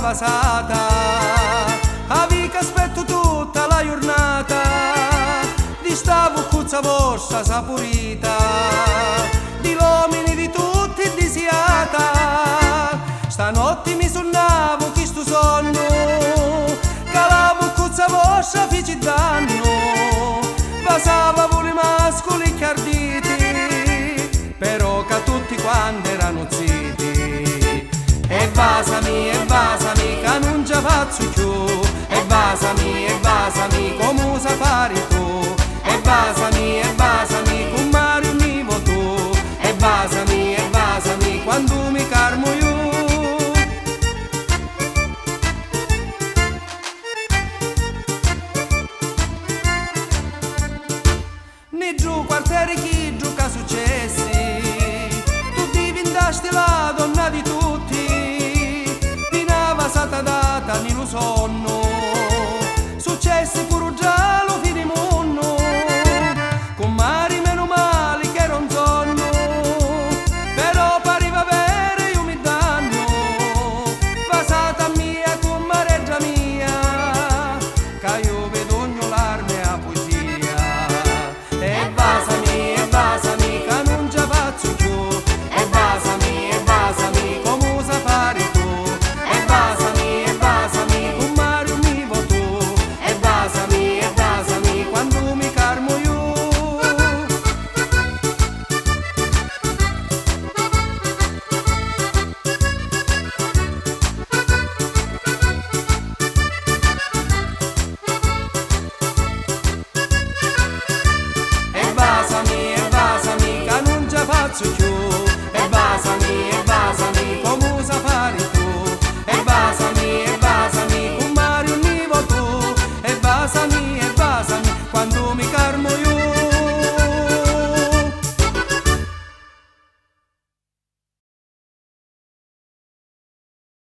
vasata, avi che aspetto tutta la giornata, di sta vuccuzza vostra saporita, di l'omini di tutti disiata. Stanotte mi sonnavo chi sto sonno, che la vuccuzza vostra fece danno, vasava pure mascoli carditi, però che tutti quanti erano zitti. E vasami, che non ci faccio più, e vasami, come sa fare tu, e vasami, con Mario mi voto, e vasami, quando mi carmo io. Né giù quartiere chi gioca successi, tu diventasti la donna di tutti, di una vasata data nello sonno, successi pure già lo finimonno, con mari meno male che non sonno, però pariva vero io mi danno, vasata mia con mareggia mia, che io vedo ognolarmi a poesia. E vasami, che non ci faccio più, e vasami, come sa fare tu, e vasami, con Mario mi voto, e vasami, quando mi carmo io. E vasami, che non ci faccio più, e vasami,